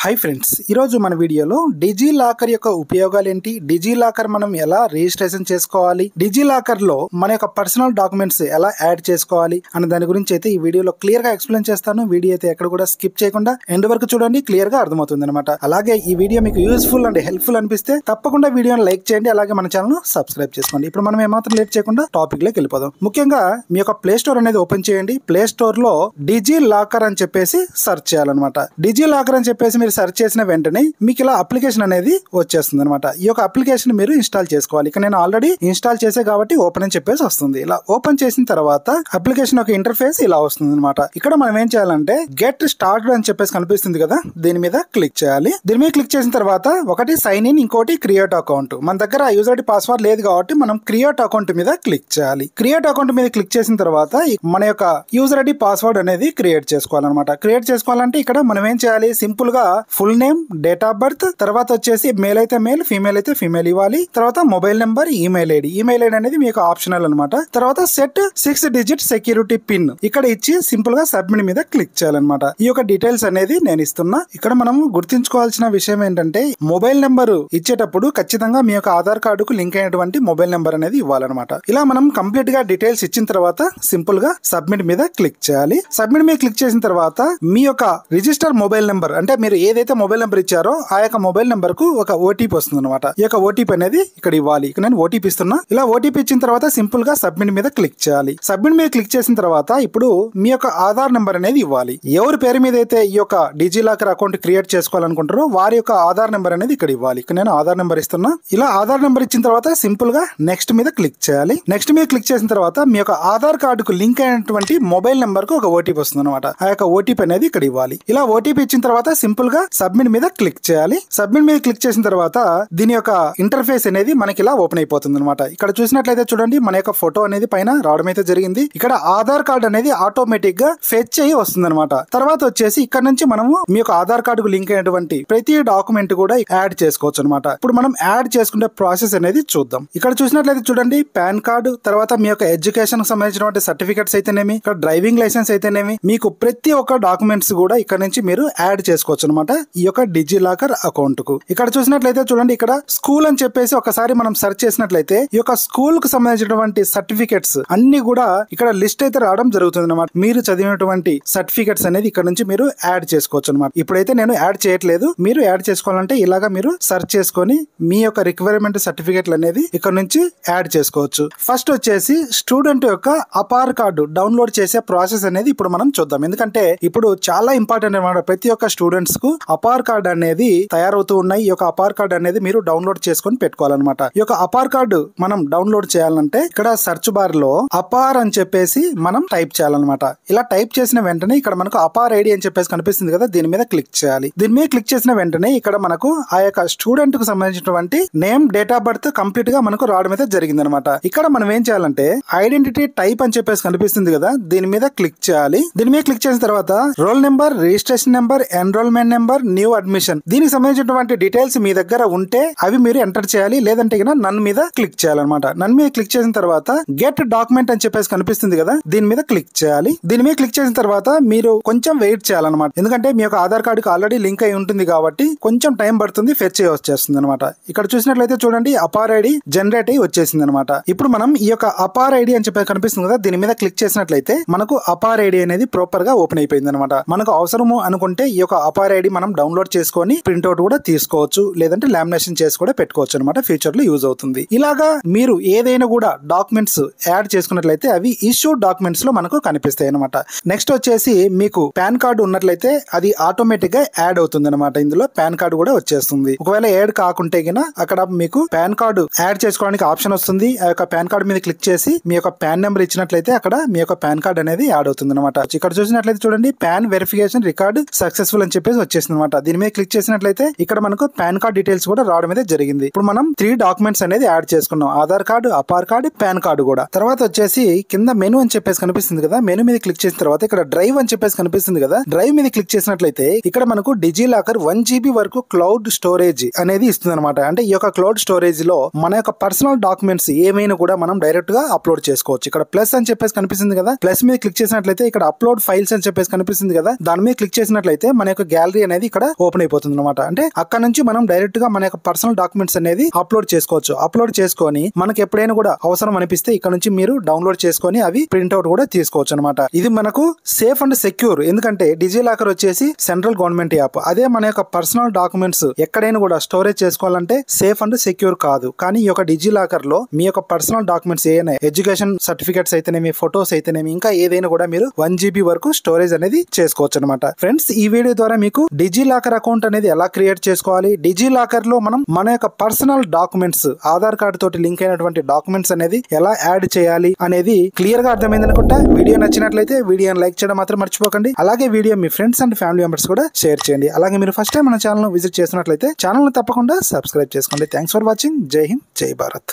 Hi friends, ఈరోజు మన వీడియోలో డిజిలాకర్ యొక్క ఉపయోగాలు ఏంటి, డిజిలాకర్ మనం ఎలా రిజిస్ట్రేషన్ చేసుకోవాలి, డిజిలాకర్ లో మన యొక్క పర్సనల్ డాక్యుమెంట్స్ ఎలా యాడ్ చేసుకోవాలి అనే దాని గురించి అయితే ఈ వీడియోలో క్లియర్ గా ఎక్స్ప్లెయిన్ చేస్తాను. వీడియో అయితే ఎక్కడ కూడా స్కిప్ చేయకుండా ఎండ్ వరకు చూడండి, క్లియర్ గా అర్థమవుతుంది అనమాట. అలాగే ఈ వీడియో మీకు యూస్ఫుల్ అండ్ హెల్ప్ఫుల్ అనిపిస్తే తప్పకుండా వీడియోని లైక్ చేయండి, అలాగే మన ఛానల్ సబ్స్క్రైబ్ చేసుకోండి. ఇప్పుడు మనం ఏమాత్రం లేట్ చేయకుండా టాపిక్ లోకి వెళ్ళిపోదాం. ముఖ్యంగా మీ యొక్క ప్లే స్టోర్ అనేది ఓపెన్ చేయండి. ప్లే స్టోర్ లో డిజిలాకర్ అని చెప్పేసి సెర్చ్ చేయాలన్నమాట. డిజిలాకర్ అని చెప్పేసి మీరు సెర్చ్ చేసిన వెంటనే మీకు ఇలా అప్లికేషన్ అనేది వచ్చేస్తుంది అనమాట. ఈ యొక్క అప్లికేషన్ మీరు ఇన్స్టాల్ చేసుకోవాలి. ఇక నేను ఆల్రెడీ ఇన్స్టాల్ చేసే కాబట్టి ఓపెన్ అని చెప్పేసి వస్తుంది. ఇలా ఓపెన్ చేసిన తర్వాత అప్లికేషన్ యొక్క ఇంటర్ఫేస్ ఇలా వస్తుంది అనమాట. ఇక్కడ మనం ఏం చేయాలంటే గెట్ స్టార్టెడ్ అని చెప్పేసి కనిపిస్తుంది కదా, దీని మీద క్లిక్ చేయాలి. దీని మీద క్లిక్ చేసిన తర్వాత ఒకటి సైన్ ఇన్, ఇంకోటి క్రియేట్ అకౌంట్. మన దగ్గర యూజర్ ఐడి పాస్వర్డ్ లేదు కాబట్టి మనం క్రియేట్ అకౌంట్ మీద క్లిక్ చేయాలి. క్రియేట్ అకౌంట్ మీద క్లిక్ చేసిన తర్వాత మన యొక్క యూజర్ ఐడి పాస్వర్డ్ అనేది క్రియేట్ చేసుకోవాలన్నమాట. క్రియేట్ చేసుకోవాలంటే ఇక్కడ మనం ఏం చేయాలి, సింపుల్ గా full name, date of birth, తర్వాత వచ్చేసి మేల్ అయితే మేల్, ఫీమేల్ అయితే ఫీమేల్ ఇవ్వాలి. తర్వాత mobile number, email ID. Email ID అనేది మీకు ఆప్షనల్ అనమాట. తర్వాత సెట్ 6 డిజిట్ సెక్యూరిటీ పిన్ ఇక్కడ ఇచ్చి సింపుల్ గా సబ్మిట్ మీద క్లిక్ చేయాలన్నమాట. ఈ యొక్క డీటెయిల్స్ అనేది నేను ఇస్తున్నా. ఇక్కడ మనం గుర్తుంచుకోవాల్సిన విషయం ఏంటంటే మొబైల్ నెంబర్ ఇచ్చేటప్పుడు ఖచ్చితంగా మీ యొక్క ఆధార్ కార్డుకు లింక్ అయినటువంటి మొబైల్ నెంబర్ అనేది ఇవ్వాలన్నమాట. ఇలా మనం కంప్లీట్ గా డీటెయిల్స్ ఇచ్చిన తర్వాత సింపుల్ గా సబ్మిట్ మీద క్లిక్ చేయాలి. సబ్మిట్ మీద క్లిక్ చేసిన తర్వాత మీ యొక్క రిజిస్టర్ మొబైల్ నెంబర్, అంటే మీరు ఏదైతే మొబైల్ నెంబర్ ఇచ్చారో ఆ యొక్క మొబైల్ నెంబర్ కు ఒక ఓటీపీ వస్తుంది అనమాట. ఈ యొక్క ఓటీపీ అనేది ఇక్కడ ఇవ్వాలి. ఇక్కడ నేను ఓటీపీ ఇస్తున్నా. ఇలా ఓటీపీ ఇచ్చిన తర్వాత సింపుల్ గా సబ్మిట్ మీద క్లిక్ చేయాలి. సబ్మిట్ మీద క్లిక్ చేసిన తర్వాత ఇప్పుడు మీ యొక్క ఆధార్ నెంబర్ అనేది ఇవ్వాలి. ఎవరి పేరు మీద అయితే ఈ యొక్క డిజిలాకర్ అకౌంట్ క్రియేట్ చేసుకోవాలనుకుంటారో వారి యొక్క ఆధార్ నెంబర్ అనేది ఇక్కడ ఇవ్వాలి. ఇక్కడ నేను ఆధార్ నెంబర్ ఇస్తున్నా. ఇలా ఆధార్ నెంబర్ ఇచ్చిన తర్వాత సింపుల్ గా నెక్స్ట్ మీద క్లిక్ చేయాలి. నెక్స్ట్ మీద క్లిక్ చేసిన తర్వాత మీ యొక్క ఆధార్ కార్డుకు లింక్ అయినటువంటి మొబైల్ నెంబర్ కు ఒక ఓటీపీ వస్తుంది అనమాట. ఆ యొక్క ఓటీపీ అనేది ఇక్కడ ఇవ్వాలి. ఇలా ఓటీపీ ఇచ్చిన తర్వాత సింపుల్ గా సబ్మిట్ మీద క్లిక్ చేయాలి. సబ్మిట్ మీద క్లిక్ చేసిన తర్వాత దీని యొక్క ఇంటర్ఫేస్ అనేది మనకి ఇలా ఓపెన్ అయిపోతుంది అనమాట. ఇక్కడ చూసినట్లయితే చూడండి, మన యొక్క ఫోటో అనేది పైన రావడం అయితే జరిగింది. ఇక్కడ ఆధార్ కార్డ్ అనేది ఆటోమేటిక్ గా ఫెచ్ అయ్యి వస్తుంది అనమాట. తర్వాత వచ్చేసి ఇక్కడ నుంచి మనము మీ యొక్క ఆధార్ కార్డుకు లింక్ అయినటువంటి ప్రతి డాక్యుమెంట్ కూడా యాడ్ చేసుకోవచ్చు అనమాట. ఇప్పుడు మనం యాడ్ చేసుకునే ప్రాసెస్ అనేది చూద్దాం. ఇక్కడ చూసినట్లయితే చూడండి, పాన్ కార్డు, తర్వాత మీ యొక్క ఎడ్యుకేషన్ కు సంబంధించినటువంటి సర్టిఫికెట్స్ అయితేనేమి, ఇక్కడ డ్రైవింగ్ లైసెన్స్ అయితేనేమి, మీకు ప్రతి ఒక్క డాక్యుమెంట్స్ కూడా ఇక్కడ నుంచి మీరు యాడ్ చేసుకోవచ్చు అనమాట ఈ యొక్క డిజిలాకర్ అకౌంట్ కు. ఇక్కడ చూసినట్లయితే చూడండి, ఇక్కడ స్కూల్ అని చెప్పేసి ఒకసారి మనం సెర్చ్ చేసినట్లయితే ఈ యొక్క స్కూల్ కు సంబంధించినటువంటి సర్టిఫికెట్స్ అన్ని కూడా ఇక్కడ లిస్ట్ అయితే రావడం జరుగుతుంది అనమాట. మీరు చదివినటువంటి సర్టిఫికెట్స్ అనేది ఇక్కడ నుంచి మీరు యాడ్ చేసుకోవచ్చు అనమాట. ఇప్పుడైతే నేను యాడ్ చేయట్లేదు. మీరు యాడ్ చేసుకోవాలంటే ఇలాగా మీరు సెర్చ్ చేసుకొని మీ యొక్క రిక్వైర్మెంట్ సర్టిఫికెట్లు అనేది ఇక్కడ నుంచి యాడ్ చేసుకోవచ్చు. ఫస్ట్ వచ్చేసి స్టూడెంట్ యొక్క ఆధార్ కార్డు డౌన్లోడ్ చేసే ప్రాసెస్ అనేది ఇప్పుడు మనం చూద్దాం. ఎందుకంటే ఇప్పుడు చాలా ఇంపార్టెంట్ అనమాట. ప్రతి ఒక్క స్టూడెంట్స్ కు ఆధార్ కార్డు అనేది తయారవుతూ ఉన్నాయి. ఈ యొక్క ఆధార్ కార్డు అనేది మీరు డౌన్లోడ్ చేసుకొని పెట్టుకోవాలన్నమాట. ఈ యొక్క ఆధార్ కార్డు మనం డౌన్లోడ్ చేయాలంటే ఇక్కడ సెర్చ్ బార్ లో అపార్ అని చెప్పేసి మనం టైప్ చేయాలన్నమాట. ఇలా టైప్ చేసిన వెంటనే ఇక్కడ మనకు అపార్ ఐడి అని చెప్పేసి కనిపిస్తుంది కదా, దీని మీద క్లిక్ చేయాలి. దీని మీద క్లిక్ చేసిన వెంటనే ఇక్కడ మనకు ఆ యొక్క స్టూడెంట్ కు సంబంధించినటువంటి name, date of birth complete గా మనకు రావడం అయితే జరిగింది అనమాట. ఇక్కడ మనం ఏం చేయాలంటే ఐడెంటిటీ టైప్ అని చెప్పేసి కనిపిస్తుంది కదా, దీని మీద క్లిక్ చేయాలి. దీని మీద క్లిక్ చేసిన తర్వాత roll number, registration number, enrollment number, new admission, దీనికి సంబంధించినటువంటి డీటెయిల్స్ మీ దగ్గర ఉంటే అవి మీరు ఎంటర్ చేయాలి. లేదంటే నన్ మీద క్లిక్ చేయాలన్నమాట. నన్ మీద క్లిక్ చేసిన తర్వాత గెట్ డాక్యుమెంట్ అని చెప్పేసి కనిపిస్తుంది కదా, దీని మీద క్లిక్ చేయాలి. దీని మీద క్లిక్ చేసిన తర్వాత మీరు కొంచెం వెయిట్ చేయాలన్నమాట. ఎందుకంటే మీ యొక్క ఆధార్ కార్డుకి ఆల్రెడీ లింక్ అయి ఉంటుంది కాబట్టి కొంచెం టైం పడుతుంది, ఫెచ్ అయ్యి వచ్చేస్తుంది అనమాట. ఇక్కడ చూసినట్లయితే చూడండి, అపార్ ఐడి జనరేట్ అయ్యి వచ్చేసింది అనమాట. ఇప్పుడు మనం ఈ యొక్క అపార్ ఐడి అని చెప్పేసి కనిపిస్తుంది కదా, దీని మీద క్లిక్ చేసినట్లయితే మనకు అపార్ ఐడి అనేది ప్రాపర్ గా ఓపెన్ అయిపోయింది అనమాట. మనకు అవసరము అనుకుంటే ఈ యొక్క అపార్ ఐడి మనం డౌన్లోడ్ చేసుకొని ప్రింట్అవుట్ కూడా తీసుకోవచ్చు, లేదంటే లామినేషన్ చేసి కూడా పెట్టుకోవచ్చు అనమాట. ఫ్యూచర్ లో యూజ్ అవుతుంది. ఇలాగా మీరు ఏదైనా కూడా డాక్యుమెంట్స్ యాడ్ చేసుకున్నట్లయితే అవి ఇష్యూ డాక్యుమెంట్స్ లో మనకు కనిపిస్తాయి అనమాట. నెక్స్ట్ వచ్చేసి మీకు పాన్ కార్డు ఉన్నట్లయితే అది ఆటోమేటిక్ గా యాడ్ అవుతుంది అనమాట. ఇందులో పాన్ కార్డు కూడా వచ్చేస్తుంది. ఒకవేళ యాడ్ కాకుంటే గిన అక్కడ మీకు పాన్ కార్డు యాడ్ చేసుకోవడానికి ఆప్షన్ వస్తుంది. ఆ యొక్క పాన్ కార్డు మీద క్లిక్ చేసి మీ యొక్క పాన్ నెంబర్ ఇచ్చినట్లయితే అక్కడ మీ యొక్క పాన్ కార్డు అనేది యాడ్ అవుతుంది అనమాట. ఇక్కడ చూసినట్లయితే చూడండి, పాన్ వెరిఫికేషన్ రికార్డ్ సక్సెస్ఫుల్ అని చెప్పేసి వచ్చేసింది అనమాట. దీని మీద క్లిక్ చేసినట్లయితే ఇక్కడ మనకు పాన్ కార్డ్ డీటెయిల్స్ కూడా రావడం అయితే జరిగింది. ఇప్పుడు మనం 3 డాక్యుమెంట్స్ అనేది యాడ్ చేసుకున్నాం, Aadhaar card, APAAR card, PAN card కూడా. తర్వాత వచ్చేసి కింద మెనూ అని చెప్పేసి కనిపిస్తుంది కదా, మెనూ మీద క్లిక్ చేసిన తర్వాత ఇక్కడ డ్రైవ్ అని చెప్పేసి కనిపిస్తుంది కదా, డ్రైవ్ మీద క్లిక్ చేసినట్లయితే ఇక్కడ మనకు డిజిలాకర్ 1 GB వరకు క్లౌడ్ స్టోరేజ్ అనేది ఇస్తుంది అనమాట. అంటే ఈ యొక్క క్లౌడ్ స్టోరేజ్ లో మన యొక్క పర్సనల్ డాక్యుమెంట్స్ ఏమైనా కూడా మనం డైరెక్ట్ గా అప్లోడ్ చేసుకోవచ్చు. ఇక్కడ ప్లస్ అని చెప్పేసి కనిపిస్తుంది కదా, ప్లస్ మీద క్లిక్ చేసినట్లయితే ఇక్కడ అప్లోడ్ ఫైల్స్ అని చెప్పేసి కనిపిస్తుంది కదా, దాని మీద క్లిక్ చేసినట్లయితే మన యొక్క గ్యాలరీ అనేది ఇక్కడ ఓపెన్ అయిపోతుంది అనమాట. అంటే అక్కడ నుంచి మనం డైరెక్ట్ గా మన యొక్క పర్సనల్ డాక్యుమెంట్స్ అనేది అప్లోడ్ చేసుకోవచ్చు. అప్లోడ్ చేసుకొని మనకి ఎప్పుడైనా కూడా అవసరం అనిపిస్తే ఇక్కడ నుంచి మీరు డౌన్లోడ్ చేసుకొని అవి ప్రింట్అవుట్ కూడా తీసుకోవచ్చు అనమాట. ఇది మనకు సేఫ్ అండ్ సెక్యూర్. ఎందుకంటే డిజిలాకర్ వచ్చేసి సెంట్రల్ గవర్నమెంట్ యాప్. అదే మన యొక్క పర్సనల్ డాక్యుమెంట్స్ ఎక్కడైనా కూడా స్టోరేజ్ చేసుకోవాలంటే సేఫ్ అండ్ సెక్యూర్ కాదు. కానీ ఈ యొక్క డిజిలాకర్ లో మీ యొక్క పర్సనల్ డాక్యుమెంట్స్ ఏదైనా ఎడ్యుకేషన్ సర్టిఫికేట్స్ అయితేనేమి, ఫొటోస్ అయితేనేమి, ఇంకా ఏదైనా కూడా మీరు 1 GB వరకు స్టోరేజ్ అనేది చేసుకోవచ్చు అనమాట. ఫ్రెండ్స్, ఈ వీడియో ద్వారా మీకు డిజిలాకర్ అకౌంట్ అనేది ఎలా క్రియేట్ చేసుకోవాలి, డిజిలాకర్ లో మనం మన యొక్క పర్సనల్ డాక్యుమెంట్స్ ఆధార్ కార్డు తోటి లింక్ అయినటువంటి డాక్యుమెంట్స్ అనేది ఎలా యాడ్ చేయాలి అనేది క్లియర్ గా అర్థమైంది అనుకుంటా. వీడియో నచ్చినట్లయితే వీడియోని లైక్ చేయడం మాత్రం మర్చిపోకండి. అలాగే video me friends and family members కూడా షేర్ చేయండి. అలాగే మీరు ఫస్ట్ టైం మన ఛానల్ విజిట్ చేసినట్లయితే ఛానల్ తప్పకుండా సబ్స్క్రైబ్ చేసుకోండి. Thanks for watching. జై హింద్, జై భారత్.